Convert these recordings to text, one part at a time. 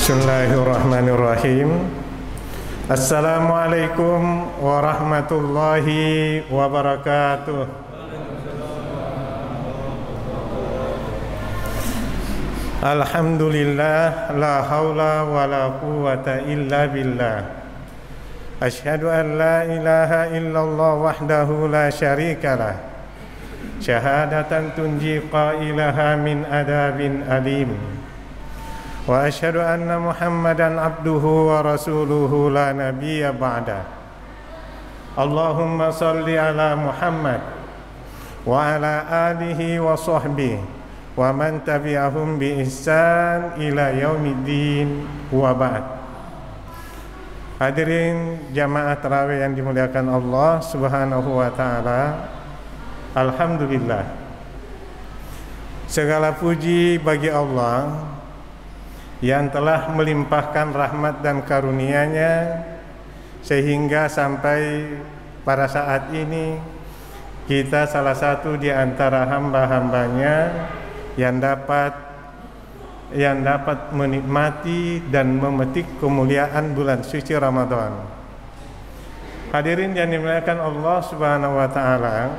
Bismillahirrahmanirrahim. Assalamualaikum warahmatullahi wabarakatuh. Alhamdulillah, la haula wa la quwwata illa billah. Asyhadu an la ilaha illallah wahdahu la syarikalah. Syahadatan tunji qailaha min adabin alim. Wa asyhadu anna Muhammadan abduhu wa rasuluhu la nabiyya ba'da. Allahumma salli ala Muhammad wa ala alihi wa sahbihi wa man tabi'ahum bi ihsan ila yaumiddin wa ba'd. Hadirin jamaah tarawih yang dimuliakan Allah Subhanahu wa taala. Alhamdulillah, segala puji bagi Allah yang telah melimpahkan rahmat dan karunia-Nya sehingga sampai pada saat ini kita salah satu di antara hamba-hambanya yang dapat menikmati dan memetik kemuliaan bulan suci Ramadan. Hadirin yang dimuliakan Allah Subhanahu wa taala,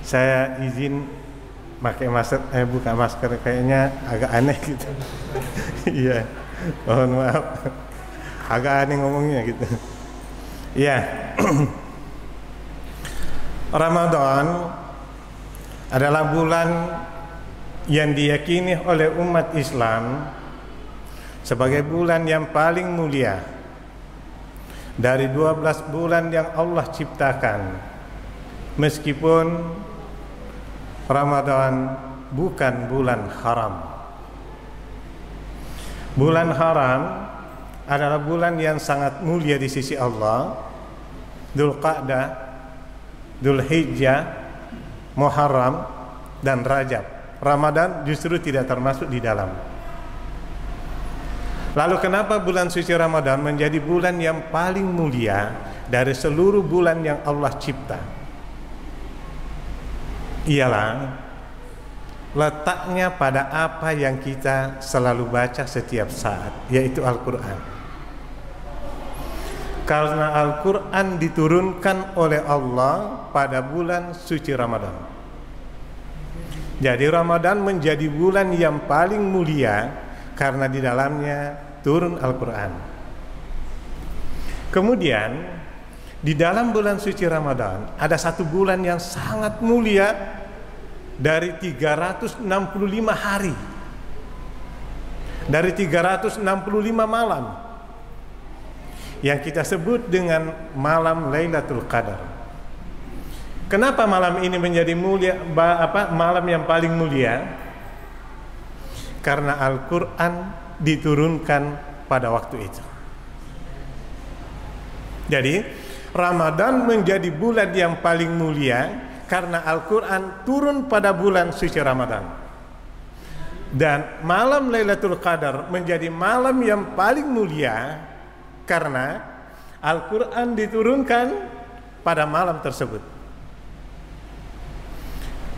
saya izin pakai masker, buka masker, kayaknya agak aneh gitu. Iya, mohon maaf, agak aneh ngomongnya gitu. Iya. Ramadan adalah bulan yang diyakini oleh umat Islam sebagai bulan yang paling mulia dari 12 bulan yang Allah ciptakan. Meskipun Ramadan bukan bulan haram. Bulan haram adalah bulan yang sangat mulia di sisi Allah. Dzulqa'dah, Dzulhijjah, Muharram, dan Rajab. Ramadan justru tidak termasuk di dalam. Lalu kenapa bulan suci Ramadan menjadi bulan yang paling mulia dari seluruh bulan yang Allah cipta? Ialah letaknya pada apa yang kita selalu baca setiap saat, yaitu Al-Quran. Karena Al-Quran diturunkan oleh Allah pada bulan suci Ramadan. Jadi Ramadan menjadi bulan yang paling mulia karena di dalamnya turun Al-Quran. Kemudian di dalam bulan suci Ramadan ada satu bulan yang sangat mulia dari 365 hari, dari 365 malam, yang kita sebut dengan malam Lailatul Qadar. Kenapa malam ini menjadi mulia, malam yang paling mulia? Karena Al-Quran diturunkan pada waktu itu. Jadi Ramadan menjadi bulan yang paling mulia karena Al-Quran turun pada bulan suci Ramadan. Dan malam Lailatul Qadar menjadi malam yang paling mulia karena Al-Quran diturunkan pada malam tersebut.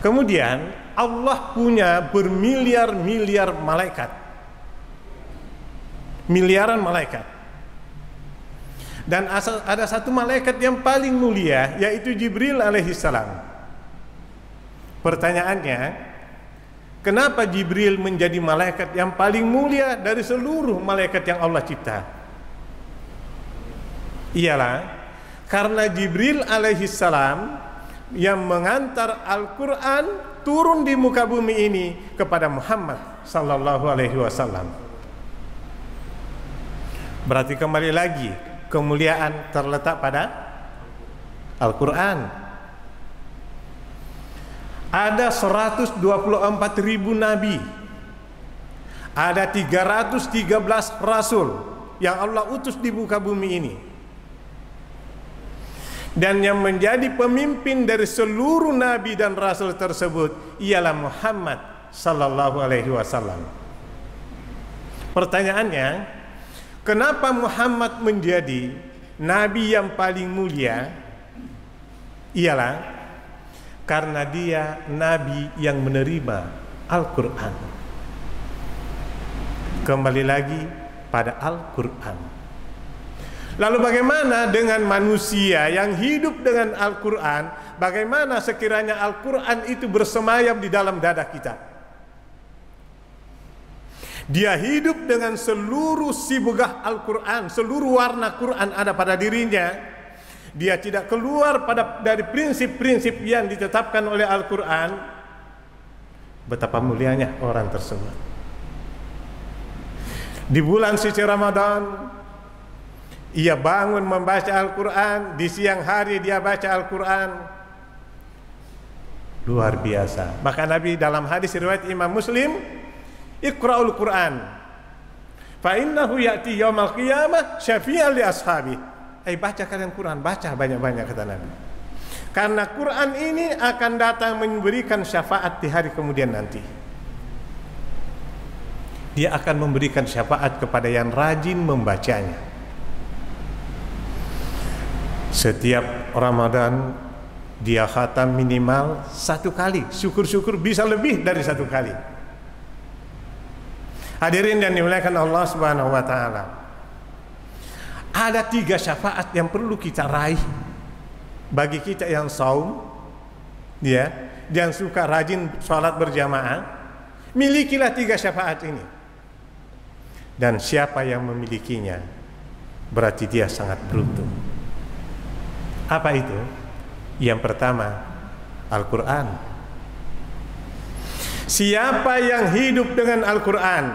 Kemudian Allah punya bermiliar-miliar malaikat, miliaran malaikat. Dan ada satu malaikat yang paling mulia, yaitu Jibril alaihissalam. Pertanyaannya, kenapa Jibril menjadi malaikat yang paling mulia dari seluruh malaikat yang Allah cipta? Ialah karena Jibril alaihissalam yang mengantar Al-Quran turun di muka bumi ini kepada Muhammad sallallahu alaihi wasallam. Berarti kembali lagi kemuliaan terletak pada Al-Quran. Ada 124.000 nabi, ada 313 rasul yang Allah utus di muka bumi ini. Dan yang menjadi pemimpin dari seluruh nabi dan rasul tersebut ialah Muhammad sallallahu alaihi wasallam. Pertanyaannya, kenapa Muhammad menjadi nabi yang paling mulia? Ialah karena dia nabi yang menerima Al-Quran. Kembali lagi pada Al-Quran. Lalu bagaimana dengan manusia yang hidup dengan Al-Quran? Bagaimana sekiranya Al-Quran itu bersemayam di dalam dada kita? Dia hidup dengan seluruh sibugah Al-Quran, seluruh warna Quran ada pada dirinya. Dia tidak keluar dari prinsip-prinsip yang ditetapkan oleh Al-Quran. Betapa mulianya orang tersebut. Di bulan suci Ramadan, ia bangun membaca Al-Quran. Di siang hari dia baca Al-Quran. Luar biasa. Maka Nabi dalam hadis riwayat Imam Muslim, Iqra'ul Quran fa innahu ya'ti yaumal qiyamah syafi'an li ashabi. Baca kalian Quran, baca banyak-banyak, kata Nabi. Karena Quran ini akan datang memberikan syafaat di hari kemudian nanti. Dia akan memberikan syafaat kepada yang rajin membacanya. Setiap Ramadan dia khatam minimal 1 kali. Syukur-syukur bisa lebih dari 1 kali. Hadirin yang dimuliakan Allah Subhanahu wa taala. Ada 3 syafaat yang perlu kita raih bagi kita yang saum, ya, yang suka rajin sholat berjamaah. Milikilah 3 syafaat ini. Dan siapa yang memilikinya berarti dia sangat beruntung. Apa itu? Yang pertama, Al-Quran. Siapa yang hidup dengan Al-Quran,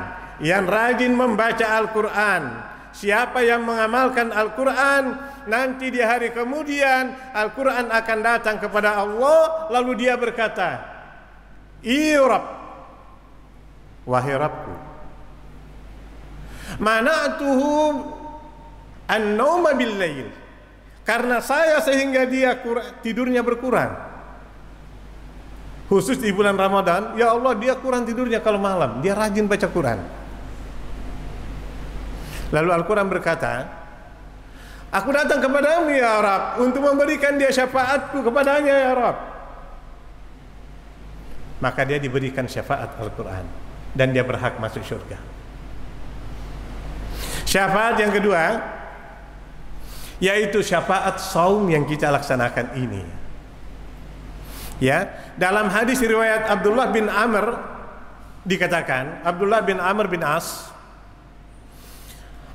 yang rajin membaca Al-Quran, siapa yang mengamalkan Al-Quran, nanti di hari kemudian Al-Quran akan datang kepada Allah, lalu dia berkata, "Irab, wahai Rabbku, mana'tuhu an-nauma bil-lail." Karena saya sehingga dia tidurnya berkurang. Khusus di bulan Ramadan, ya Allah, dia kurang tidurnya kalau malam. Dia rajin baca Quran. Lalu Al-Quran berkata, "Aku datang kepadamu ya Rabb untuk memberikan dia syafaatku kepadanya ya Rabb." Maka dia diberikan syafaat Al-Quran dan dia berhak masuk surga. Syafaat yang kedua, yaitu syafaat saum yang kita laksanakan ini. Ya, dalam hadis riwayat Abdullah bin Amr dikatakan, Abdullah bin Amr bin As,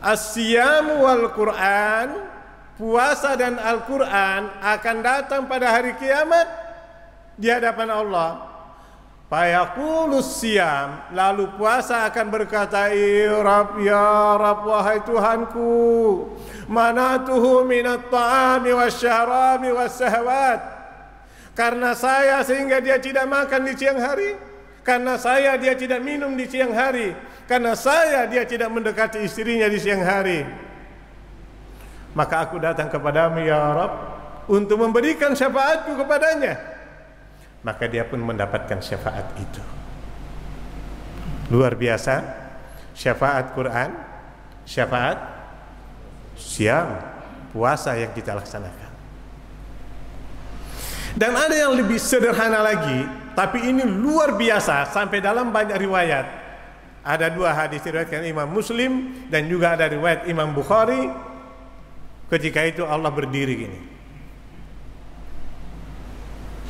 "As-siyam wal Quran," puasa dan Al-Quran akan datang pada hari kiamat di hadapan Allah. Fayaqulus siyam, lalu puasa akan berkata, ya Rabb, wahai Tuhanku, manatuhu minat ta'ami wasyarabi wasyahwat." Karena saya sehingga dia tidak makan di siang hari, karena saya dia tidak minum di siang hari, karena saya dia tidak mendekati istrinya di siang hari. Maka aku datang kepadamu ya Rabb untuk memberikan syafaatku kepadanya. Maka dia pun mendapatkan syafaat itu. Luar biasa. Syafaat Quran, syafaat siam, puasa yang kita laksanakan. Dan ada yang lebih sederhana lagi, tapi ini luar biasa sampai dalam banyak riwayat. Ada 2 hadis diriwayatkan Imam Muslim dan juga ada riwayat Imam Bukhari. Ketika itu Allah berdiri gini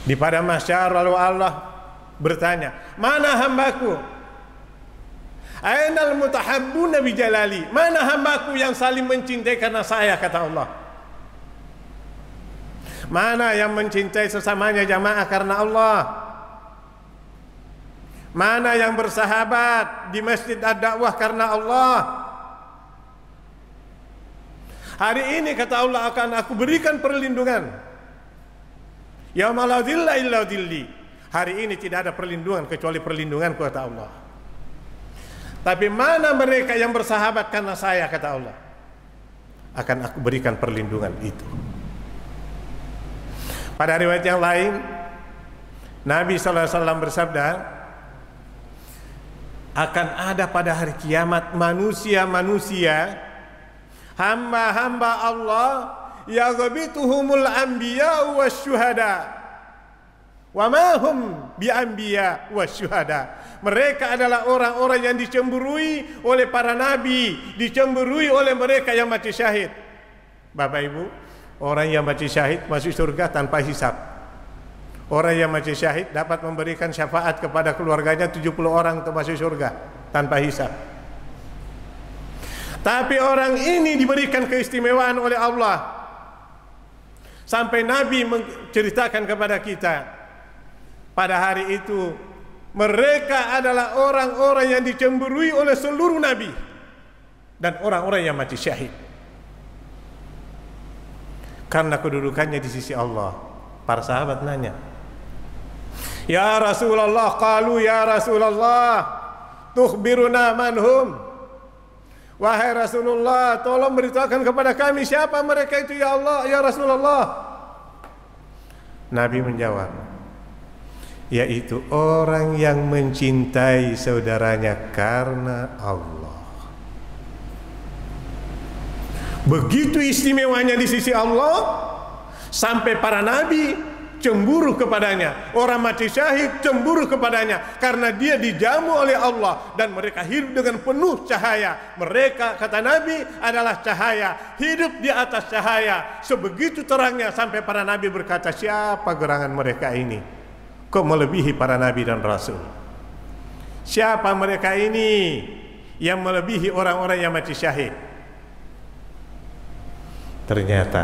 di padang mahsyar, lalu Allah bertanya, "Mana hambaku? Ainal mutahabbuna bi jalali?" Mana hambaku yang saling mencintai karena saya, kata Allah. Mana yang mencintai sesamanya jamaah karena Allah? Mana yang bersahabat di Masjid Ad-Da'wah karena Allah? Hari ini kata Allah akan aku berikan perlindungan. Yauma la dhilla illa dhilli. Hari ini tidak ada perlindungan kecuali perlindunganku, kata Allah. Tapi mana mereka yang bersahabat karena saya, kata Allah, akan aku berikan perlindungan itu. Pada riwayat yang lain, Nabi SAW bersabda, akan ada pada hari kiamat manusia-manusia, hamba-hamba Allah, yaghbituhumul anbiya wasyuhada. Wa ma hum bi'anbiya wasyuhada. Mereka adalah orang-orang yang dicemburui oleh para nabi, dicemburui oleh mereka yang mati syahid. Bapak Ibu, orang yang mati syahid masuk surga tanpa hisab. Orang yang mati syahid dapat memberikan syafaat kepada keluarganya 70 orang untuk masuk surga tanpa hisab. Tapi orang ini diberikan keistimewaan oleh Allah. Sampai Nabi menceritakan kepada kita, pada hari itu mereka adalah orang-orang yang dicemburui oleh seluruh nabi dan orang-orang yang mati syahid karena kedudukannya di sisi Allah. Para sahabat nanya, "Ya Rasulullah," qalu ya Rasulullah, "tukhbiruna manhum?" Wahai Rasulullah, tolong beritahukan kepada kami siapa mereka itu ya Allah, ya Rasulullah. Nabi menjawab, yaitu orang yang mencintai saudaranya karena Allah. Begitu istimewanya di sisi Allah, sampai para nabi cemburu kepadanya. Orang mati syahid cemburu kepadanya karena dia dijamu oleh Allah dan mereka hidup dengan penuh cahaya. Mereka, kata Nabi, adalah cahaya, hidup di atas cahaya. Sebegitu terangnya sampai para nabi berkata, siapa gerangan mereka ini? Kok melebihi para nabi dan rasul? Siapa mereka ini yang melebihi orang-orang yang mati syahid? Ternyata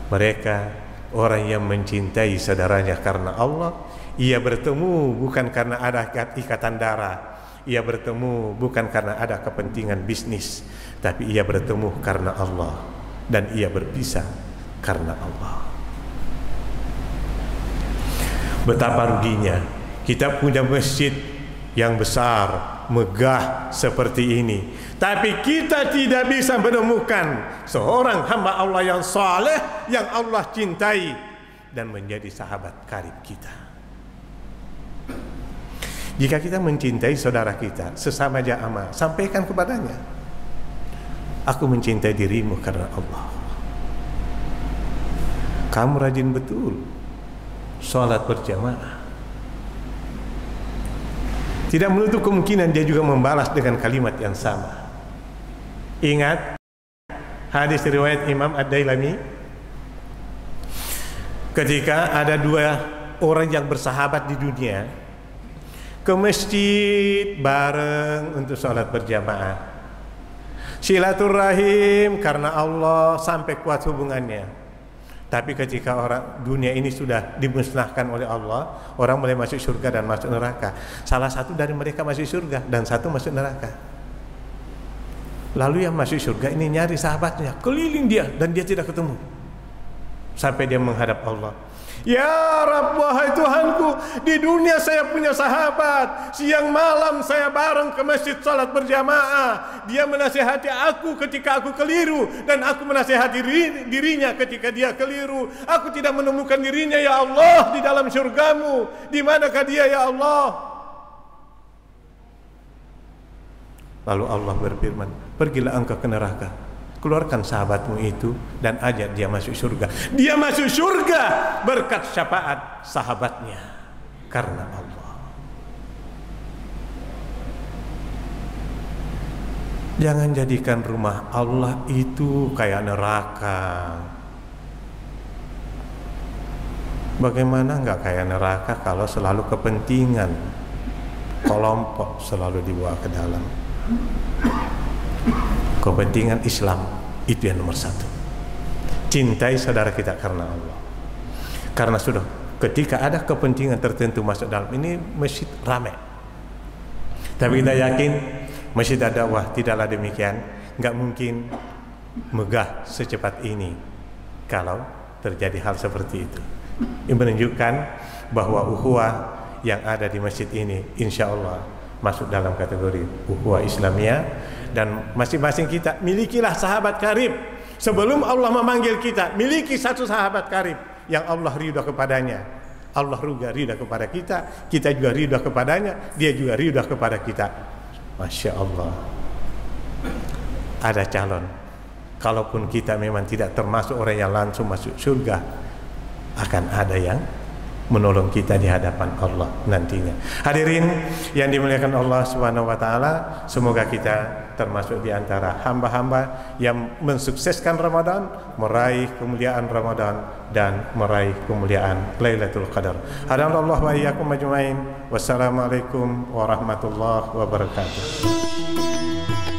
mereka orang yang mencintai saudaranya karena Allah. Ia bertemu bukan karena ada ikatan darah, ia bertemu bukan karena ada kepentingan bisnis, tapi ia bertemu karena Allah, dan ia berpisah karena Allah. Betapa ruginya kita punya masjid yang besar, megah seperti ini, tapi kita tidak bisa menemukan seorang hamba Allah yang saleh, yang Allah cintai dan menjadi sahabat karib kita. Jika kita mencintai saudara kita, sesama jamaah, sampaikan kepadanya, aku mencintai dirimu karena Allah. Kamu rajin betul sholat berjamaah. Tidak menutup kemungkinan dia juga membalas dengan kalimat yang sama. Ingat hadis riwayat Imam Ad-Dailami, ketika ada dua orang yang bersahabat di dunia ke masjid bareng untuk sholat berjamaah, silaturahim karena Allah sampai kuat hubungannya. Tapi ketika orang dunia ini sudah dimusnahkan oleh Allah, orang mulai masuk surga dan masuk neraka. Salah satu dari mereka masuk surga dan satu masuk neraka. Lalu yang masuk surga ini nyari sahabatnya, keliling dia dan dia tidak ketemu. Sampai dia menghadap Allah. Ya Rabb, wahai Tuhanku, di dunia saya punya sahabat, siang malam saya bareng ke masjid salat berjamaah. Dia menasihati aku ketika aku keliru, dan aku menasihati dirinya ketika dia keliru. Aku tidak menemukan dirinya ya Allah di dalam surgamu. Di manakah dia ya Allah? Lalu Allah berfirman, pergilah engkau ke neraka, keluarkan sahabatmu itu dan ajak dia masuk surga. Dia masuk surga berkat syafaat sahabatnya karena Allah. Jangan jadikan rumah Allah itu kayak neraka. Bagaimana enggak kayak neraka kalau selalu kepentingan kelompok selalu dibawa ke dalam. Kepentingan Islam itu yang nomor satu. Cintai saudara kita karena Allah. Karena sudah ketika ada kepentingan tertentu masuk dalam ini, masjid ramai. Tapi kita yakin masjid dakwah tidaklah demikian. Nggak mungkin megah secepat ini kalau terjadi hal seperti itu. Ini menunjukkan bahwa ukhuwah yang ada di masjid ini insya Allah masuk dalam kategori ukhuwah Islamiyah. Dan masing-masing kita milikilah sahabat karib. Sebelum Allah memanggil kita, miliki satu sahabat karib yang Allah ridha kepadanya. Allah juga ridha kepada kita, kita juga ridha kepadanya, dia juga ridha kepada kita. Masya Allah. Ada calon. Kalaupun kita memang tidak termasuk orang yang langsung masuk surga, akan ada yang menolong kita di hadapan Allah nantinya. Hadirin yang dimuliakan Allah Subhanahu wa taala, semoga kita termasuk di antara hamba-hamba yang mensukseskan Ramadan, meraih kemuliaan Ramadan dan meraih kemuliaan Lailatul Qadar. Hadanallahu wa iyyakum ajmain. Wassalamualaikum warahmatullahi wabarakatuh.